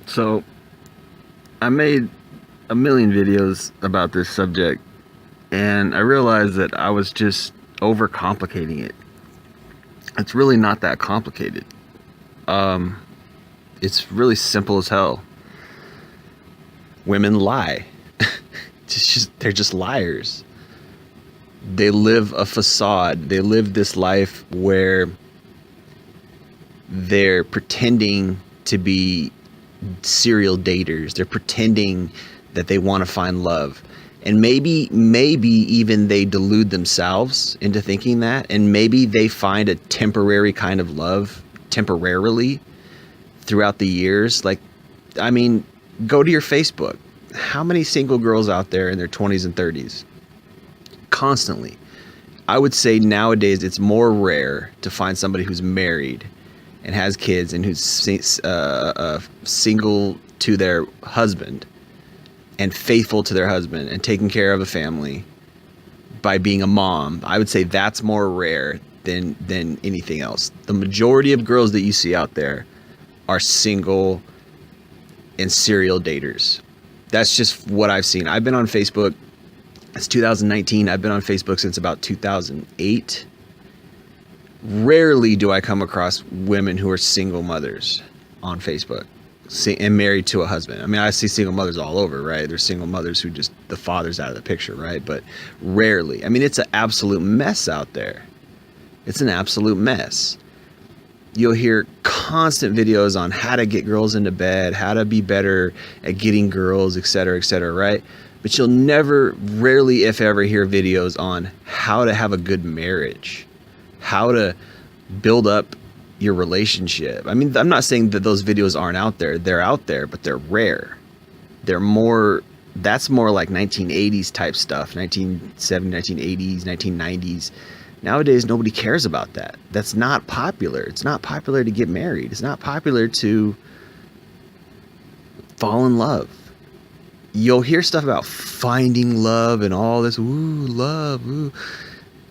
So I made a million videos about this subject, and I realized that I was just overcomplicating it. It's really not that complicated. Um, it's really simple as hell. Women lie. They're just liars. They live a facade. They live this life where they're pretending to be serial daters. They're pretending that they want to find love. And maybe even they delude themselves into thinking that. And maybe they find a temporary kind of love temporarily throughout the years. Like, I mean, go to your Facebook. How many single girls out there in their 20s and 30s? Constantly. I would say nowadays it's more rare to find somebody who's married and has kids and who's single to their husband and faithful to their husband and taking care of a family by being a mom. I would say that's more rare than anything else. The majority of girls that you see out there are single and serial daters. That's just what I've seen. I've been on Facebook. It's 2019. I've been on Facebook since about 2008. Rarely do I come across women who are single mothers on Facebook and married to a husband. I mean, I see single mothers all over, right? There's single mothers who just, the father's out of the picture, right? But rarely. I mean, it's an absolute mess out there. It's an absolute mess. You'll hear constant videos on how to get girls into bed, how to be better at getting girls, et cetera, right? But you'll never, rarely, if ever, hear videos on how to have a good marriage, how to build up your relationship. I mean, I'm not saying that those videos aren't out there. They're out there, but they're rare. They're more, that's more like 1980s type stuff, 1970s, 1980s, 1990s. Nowadays, nobody cares about that. That's not popular. It's not popular to get married. It's not popular to fall in love. You'll hear stuff about finding love and all this, ooh, love, ooh.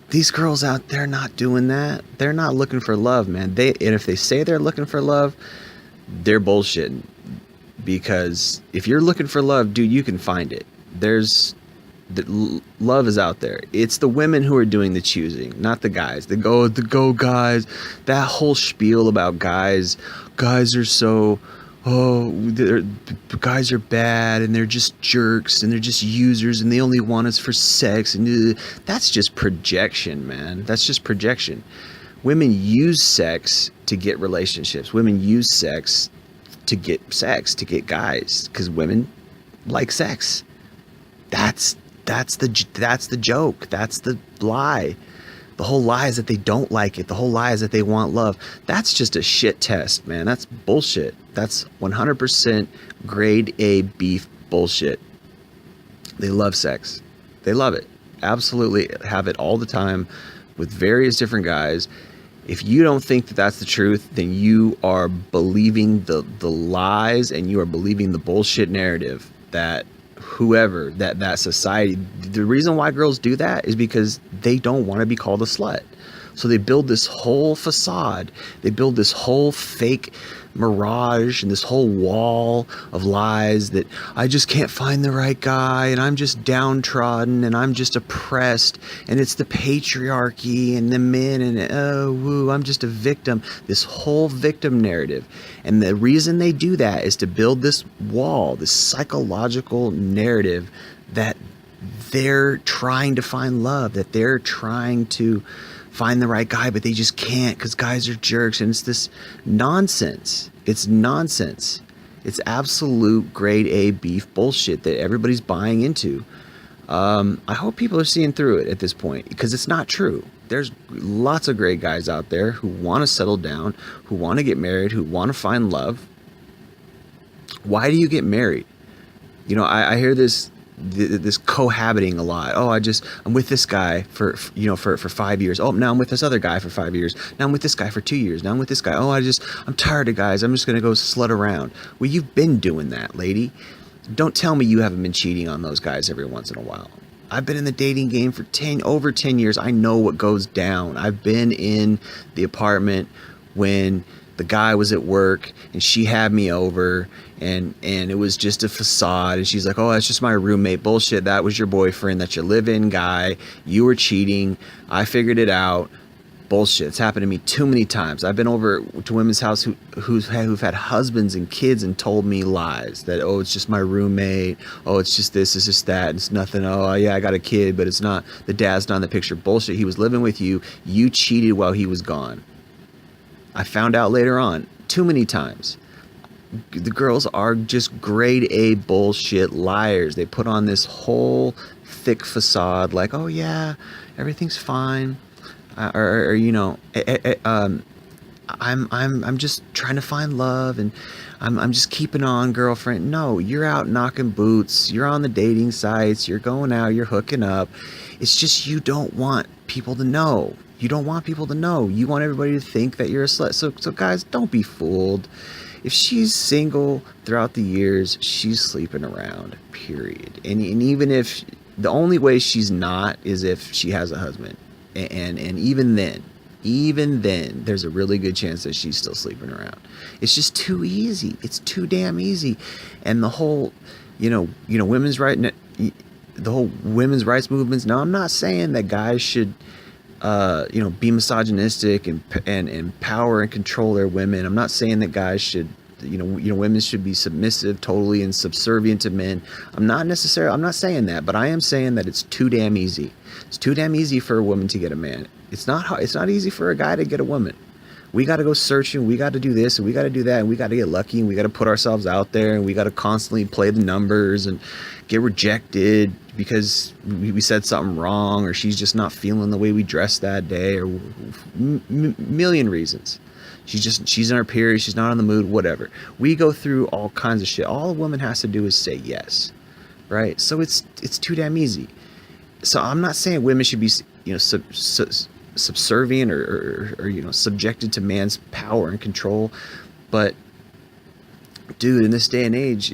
These girls out there not doing that. They're not looking for love, man. And if they say they're looking for love, they're bullshitting. Because if you're looking for love, dude, you can find it. Love is out there. It's the women who are doing the choosing, not the guys. The go guys. That whole spiel about guys. Guys are so, guys are bad and they're just jerks and they're just users and they only want us for sex. And that's just projection, man. That's just projection. Women use sex to get relationships. Women use sex to get guys, because women like sex. That's the joke. That's the lie. The whole lie is that they don't like it. The whole lie is that they want love. That's just a shit test, man. That's bullshit. That's 100% grade A beef bullshit. They love sex. They love it. Absolutely have it all the time with various different guys. If you don't think that that's the truth, then you are believing the lies and you are believing the bullshit narrative that whoever, that society. The reason why girls do that is because they don't want to be called a slut. So they build this whole facade. They build this whole fake mirage and this whole wall of lies that I just can't find the right guy and I'm just downtrodden and I'm just oppressed and it's the patriarchy and the men and I'm just a victim. This whole victim narrative. And the reason they do that is to build this wall, this psychological narrative that they're trying to find love, that they're trying to find the right guy, but they just can't because guys are jerks. And it's this nonsense. It's nonsense. It's absolute grade A beef bullshit that everybody's buying into. I hope people are seeing through it at this point, because it's not true. There's lots of great guys out there who want to settle down, who want to get married, who want to find love. Why do you get married? You know, I hear this cohabiting a lot. I'm with this guy for 5 years. Oh, now I'm with this other guy for 5 years. Now I'm with this guy for 2 years. Now I'm with this guy. I'm tired of guys. I'm just going to go slut around. Well, you've been doing that, lady. Don't tell me you haven't been cheating on those guys every once in a while. I've been in the dating game for over 10 years. I know what goes down. I've been in the apartment when the guy was at work and she had me over, and it was just a facade, and she's like, oh, that's just my roommate. Bullshit, that was your boyfriend, that's your live-in guy, you were cheating, I figured it out. Bullshit. It's happened to me too many times. I've been over to women's house who've had husbands and kids and told me lies that, oh, it's just my roommate, oh, it's just this, it's just that, it's nothing, oh yeah, I got a kid, but it's not, the dad's not in the picture. Bullshit. He was living with you, you cheated while he was gone. I found out later on too many times. The girls are just grade A bullshit liars. They put on this whole thick facade like, oh yeah, everything's fine. Or you know, I'm just trying to find love, and I'm just keeping on, girlfriend. No, you're out knocking boots. You're on the dating sites. You're going out. You're hooking up. It's just you don't want people to know. You don't want people to know. You want everybody to think that you're a slut. So guys, don't be fooled. If she's single throughout the years, she's sleeping around. Period. And even if the only way she's not is if she has a husband. And even then, there's a really good chance that she's still sleeping around. It's just too easy. It's too damn easy. And the whole, women's right, the whole women's rights movements. Now, I'm not saying that guys should, be misogynistic and empower and control their women. I'm not saying that guys should, women should be submissive totally and subservient to men. I'm not saying that, but I am saying that it's too damn easy. It's too damn easy for a woman to get a man. It's not easy for a guy to get a woman. We got to go searching. We got to do this and we got to do that, and we got to get lucky, and we got to put ourselves out there, and we got to constantly play the numbers and get rejected because we said something wrong, or she's just not feeling the way we dressed that day, or million reasons. She's in her period, she's not in the mood, whatever. We go through all kinds of shit. All a woman has to do is say yes, right? So it's too damn easy. So I'm not saying women should be, subservient or subjected to man's power and control, but dude, in this day and age,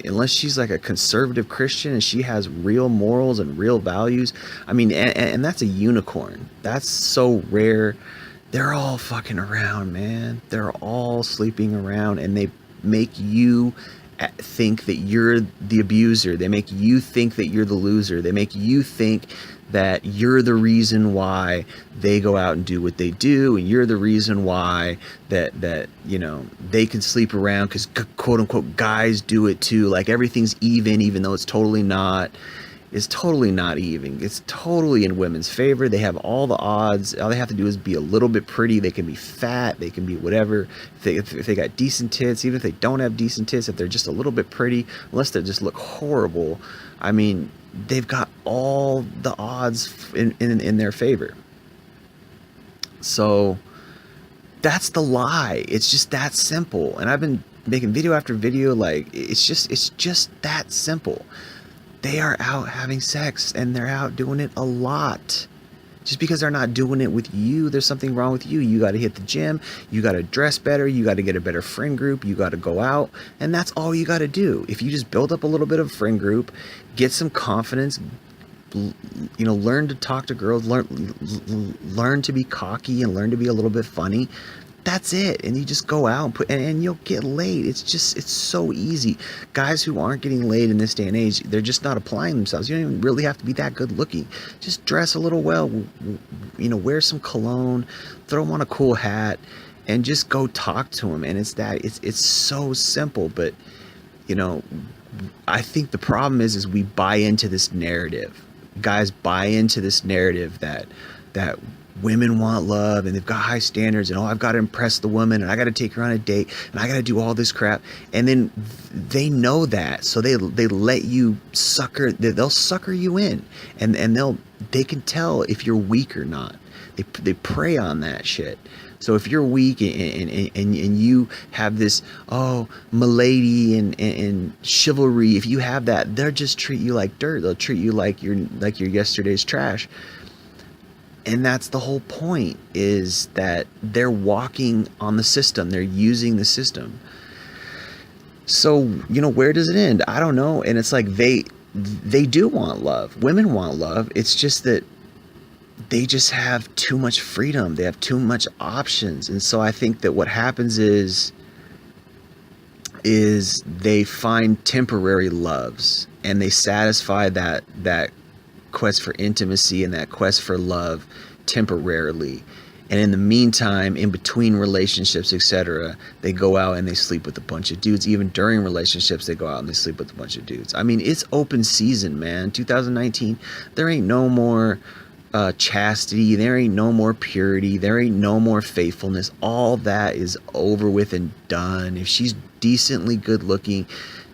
unless she's like a conservative Christian and she has real morals and real values, I mean, and that's a unicorn. That's so rare. They're all fucking around, man. They're all sleeping around, and they make you think that you're the abuser. They make you think that you're the loser. They make you think that you're the reason why they go out and do what they do, and you're the reason why that they can sleep around because quote unquote guys do it too. Like everything's even though it's totally not. It's totally not even. It's totally in women's favor. They have all the odds. All they have to do is be a little bit pretty. They can be fat. They can be whatever. If they got decent tits, even if they don't have decent tits, if they're just a little bit pretty, unless they just look horrible, I mean, they've got all the odds in their favor. So that's the lie. It's just that simple. And I've been making video after video. Like it's just that simple. They are out having sex, and they're out doing it a lot. Just because they're not doing it with you, there's something wrong with you. You got to hit the gym. You got to dress better. You got to get a better friend group. You got to go out. And that's all you got to do. If you just build up a little bit of a friend group, get some confidence, learn to talk to girls, learn to be cocky and learn to be a little bit funny. That's it. And you just go out and you'll get laid. It's so easy. Guys who aren't getting laid in this day and age, they're just not applying themselves. You don't even really have to be that good looking. Just dress a little well, wear some cologne, throw them on a cool hat, and just go talk to them. And it's so simple. But, I think the problem is we buy into this narrative. Guys buy into this narrative that women want love, and they've got high standards, and I've got to impress the woman, and I got to take her on a date, and I got to do all this crap. And then they know that, so they let you they'll sucker you in, and they can tell if you're weak or not. They prey on that shit. So if you're weak and you have this milady and chivalry, if you have that, they'll just treat you like dirt. They'll treat you like you're yesterday's trash. And that's the whole point, is that they're walking on the system. They're using the system. So, where does it end? I don't know. And it's like they do want love. Women want love. It's just that they just have too much freedom. They have too much options. And so I think that what happens is they find temporary loves, and they satisfy that quest for intimacy and that quest for love temporarily. And in the meantime, in between relationships, etc., they go out and they sleep with a bunch of dudes. Even during relationships, they go out and they sleep with a bunch of dudes. I mean, it's open season, man. 2019, there ain't no more chastity. There ain't no more purity. There ain't no more faithfulness. All that is over with and done. If she's decently good looking,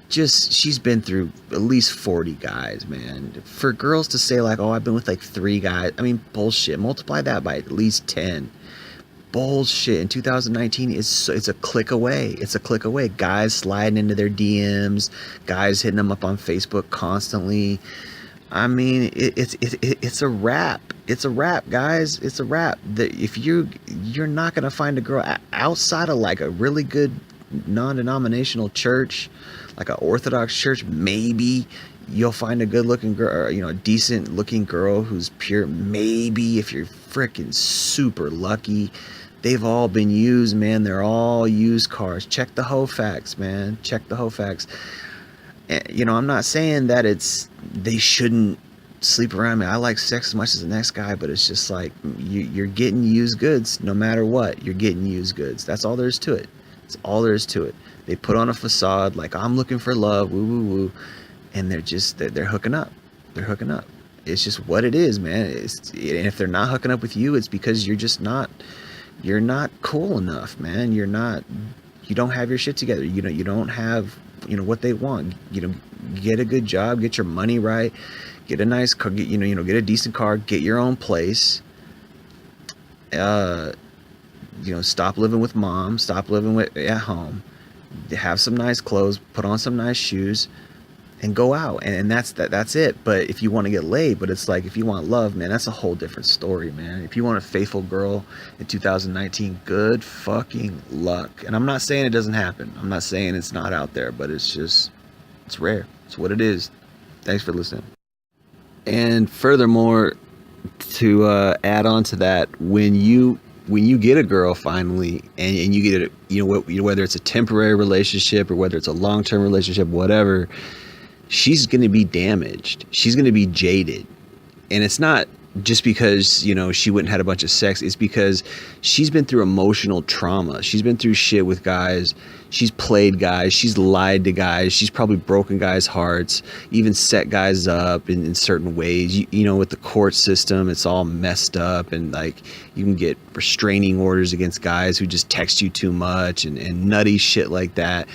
she's been through at least 40 guys, man. For girls to say like, oh, I've been with like 3 guys, I mean, bullshit. Multiply that by at least 10. Bullshit. In 2019, it's a click away. It's a click away. Guys sliding into their DMs, guys hitting them up on Facebook constantly. I mean, it's a wrap. It's a wrap, guys. It's a wrap. If you're not gonna find a girl outside of like a really good non-denominational church, like an Orthodox church, maybe you'll find a good-looking girl, or, a decent-looking girl who's pure. Maybe if you're freaking super lucky. They've all been used, man. They're all used cars. Check the hoe facts, man. Check the hoe facts. I'm not saying that they shouldn't sleep around. I like sex as much as the next guy, but it's just like you're getting used goods no matter what. You're getting used goods. That's all there is to it. That's all there is to it. They put on a facade like, I'm looking for love, woo woo woo, and they're hooking up. They're hooking up. It's just what it is, man. And if they're not hooking up with you, it's because you're not cool enough, man. You don't have your shit together. You don't have what they want. Get a good job, get your money right, get a nice car, get a decent car, get your own place. Stop living with mom, stop living at home, have some nice clothes, put on some nice shoes, and go out. And that's it. But if you want to get laid, but it's like, if you want love, man, that's a whole different story, man. If you want a faithful girl in 2019, good fucking luck. And I'm not saying it doesn't happen. I'm not saying it's not out there, but it's rare. It's what it is. Thanks for listening. And furthermore, to add on to that, when you get a girl finally, and you get it, whether it's a temporary relationship or whether it's a long-term relationship, whatever, she's going to be damaged. She's going to be jaded. And it's not just because, she went and had a bunch of sex. It's because she's been through emotional trauma. She's been through shit with guys. She's played guys. She's lied to guys. She's probably broken guys' hearts, even set guys up in certain ways. With the court system, it's all messed up. And like, you can get restraining orders against guys who just text you too much and nutty shit like that.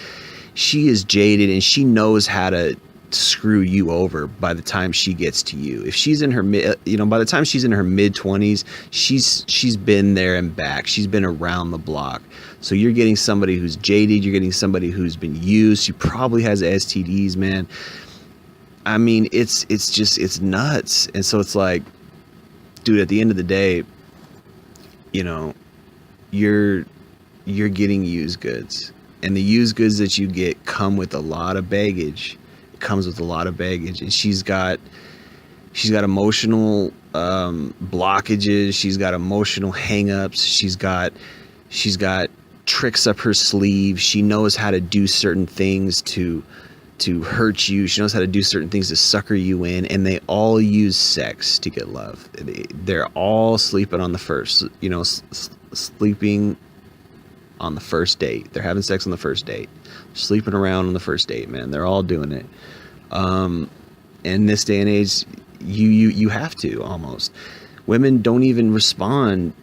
She is jaded, and she knows how to screw you over by the time she gets to you. If she's in her by the time she's in her mid-20s, she's been there and back. She's been around the block. So you're getting somebody who's jaded. You're getting somebody who's been used. She probably has STDs, man. I mean, it's nuts. And so it's like, dude, at the end of the day, you're getting used goods, and the used goods that you get come with a lot of baggage. And she's got emotional blockages. She's got emotional hangups. She's got tricks up her sleeve. She knows how to do certain things to hurt you. She knows how to do certain things to sucker you in, and they all use sex to get love. They're all sleeping on the first, sleeping on the first date. They're having sex on the first date, sleeping around on the first date, man. They're all doing it. In this day and age, you have to almost. Women don't even respond,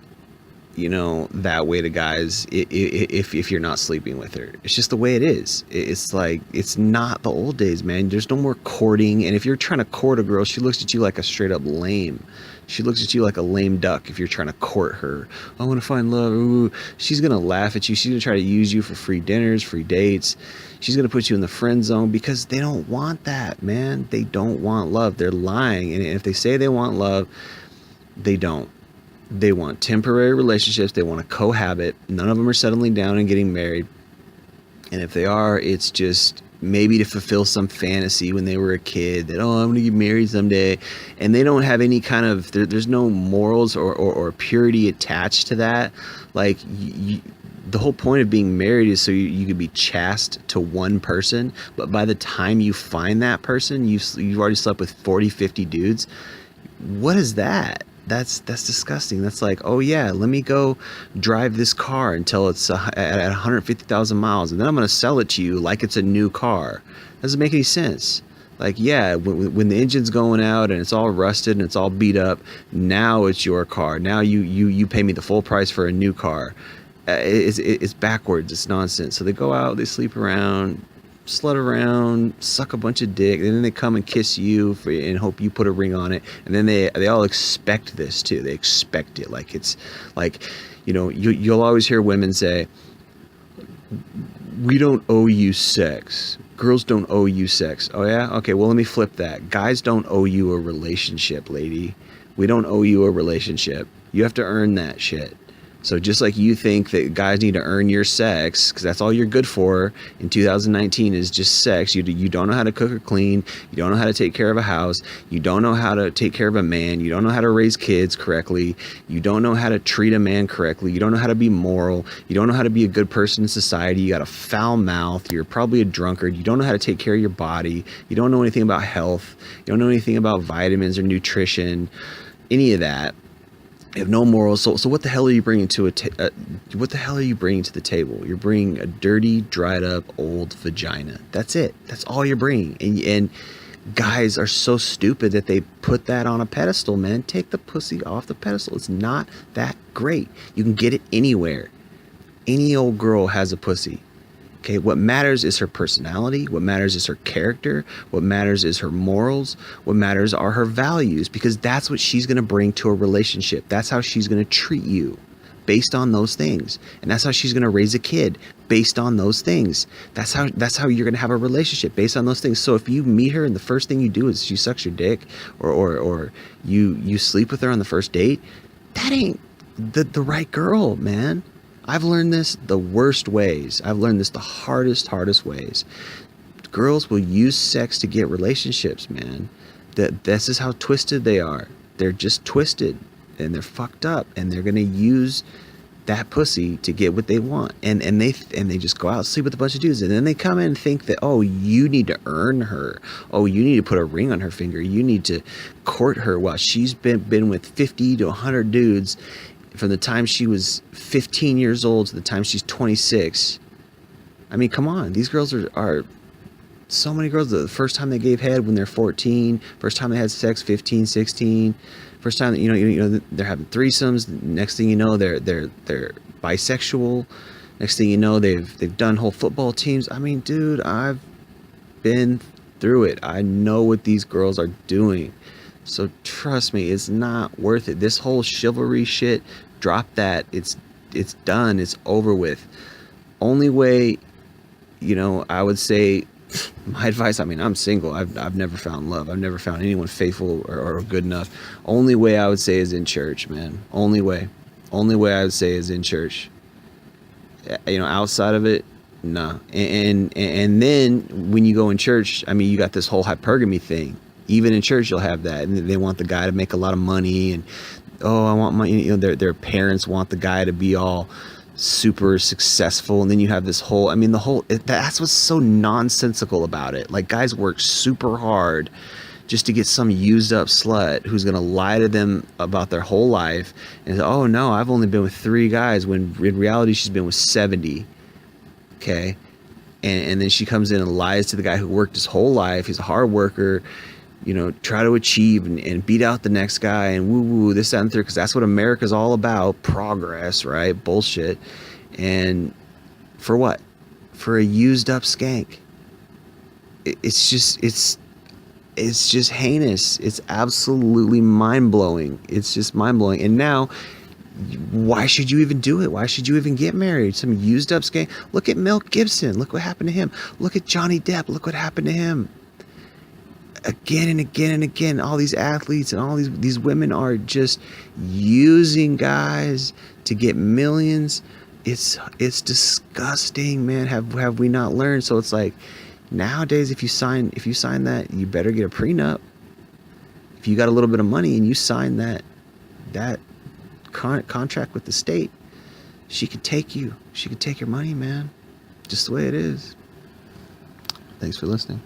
that way to guys if you're not sleeping with her. It's just the way it is. It's like, it's not the old days, man. There's no more courting. And if you're trying to court a girl, she looks at you like a straight up lame. She looks at you like a lame duck if you're trying to court her. I want to find love. Ooh. She's going to laugh at you. She's going to try to use you for free dinners, free dates. She's going to put you in the friend zone because they don't want that, man. They don't want love. They're lying. And if they say they want love, they don't. They want temporary relationships. They want to cohabit. None of them are settling down and getting married. And if they are, it's just maybe to fulfill some fantasy when they were a kid that, oh, I'm gonna get married someday, and they don't have any kind of there's no morals or purity attached to that. Like the whole point of being married is so you could be chaste to one person, but by the time you find that person, you've already slept with 40, 50 dudes. What is that? That's disgusting. That's like, oh yeah, let me go drive this car until it's at 150,000 miles, and then I'm gonna sell it to you like it's a new car. Doesn't make any sense. Like, yeah, when the engine's going out and it's all rusted and it's all beat up, now it's your car. Now you pay me the full price for a new car. It's backwards. It's nonsense. So they go out, they sleep around, slut around, suck a bunch of dick, and then they come and kiss you and hope you put a ring on it. And then they all expect this too. They expect it. Like, it's like, you'll always hear women say, we don't owe you sex. Girls don't owe you sex. Oh yeah? Okay, well, let me flip that. Guys don't owe you a relationship, lady. We don't owe you a relationship. You have to earn that shit. So just like you think that guys need to earn your sex, because that's all you're good for in 2019 is just sex. You don't know how to cook or clean. You don't know how to take care of a house. You don't know how to take care of a man. You don't know how to raise kids correctly. You don't know how to treat a man correctly. You don't know how to be moral. You don't know how to be a good person in society. You got a foul mouth. You're probably a drunkard. You don't know how to take care of your body. You don't know anything about health. You don't know anything about vitamins or nutrition, any of that. You have no morals. So what the hell are you bringing to what the hell are you bringing to the table? You're bringing a dirty, dried up, old vagina. That's it. That's all you're bringing. And guys are so stupid that they put that on a pedestal, man. Take the pussy off the pedestal. It's not that great. You can get it anywhere. Any old girl has a pussy. Okay, what matters is her personality. What matters is her character. What matters is her morals. What matters are her values, because that's what she's going to bring to a relationship. That's how she's going to treat you, based on those things. And that's how she's going to raise a kid, based on those things. That's how you're going to have a relationship, based on those things. So if you meet her and the first thing you do is she sucks your dick, or you sleep with her on the first date, that ain't the right girl, man. I've learned this the worst ways. I've learned this the hardest ways. Girls will use sex to get relationships, man. This is how twisted they are. They're just twisted and they're fucked up, and they're gonna use that pussy to get what they want. And they just go out and sleep with a bunch of dudes, and then they come in and think that, oh, you need to earn her. Oh, you need to put a ring on her finger. You need to court her while she's been with 50 to 100 dudes from the time she was 15 years old to the time she's 26. I mean, come on. These girls are so many girls, the first time they gave head when they're 14, first time they had sex 15, 16, first time, they're having threesomes. Next thing you know, they're bisexual. Next thing you know, they've done whole football teams. I mean, dude, I've been through it. I know what these girls are doing. So trust me, it's not worth it. This whole chivalry shit, drop that. It's done. It's over with. Only way, I would say, my advice, I mean, I'm single. I've never found love. I've never found anyone faithful or good enough. Only way I would say is in church, man. Only way I would say is in church. Outside of it, no. And then when you go in church, I mean, you got this whole hypergamy thing. Even in church, you'll have that, and they want the guy to make a lot of money, and I want money. Their parents want the guy to be all super successful, and then you have this whole. I mean, that's what's so nonsensical about it. Like, guys work super hard just to get some used up slut who's gonna lie to them about their whole life and say, oh no, I've only been with 3 guys, when in reality she's been with 70. Okay, and then she comes in and lies to the guy who worked his whole life. He's a hard worker. Try to achieve and beat out the next guy and woo, this, that, and third, because that's what America's all about. Progress, right? Bullshit. And for what? For a used up skank. It's just heinous. It's absolutely mind-blowing. It's just mind-blowing. And now, why should you even do it? Why should you even get married? Some used up skank. Look at Mel Gibson. Look what happened to him. Look at Johnny Depp. Look what happened to him. Again and again and again, all these athletes and all these women are just using guys to get millions. It's disgusting, man. Have we not learned? So it's like, Nowadays, if you sign that, you better get a prenup. If you got a little bit of money and you sign that contract with the state, she could take you. She could take your money, man. Just the way it is. Thanks for listening.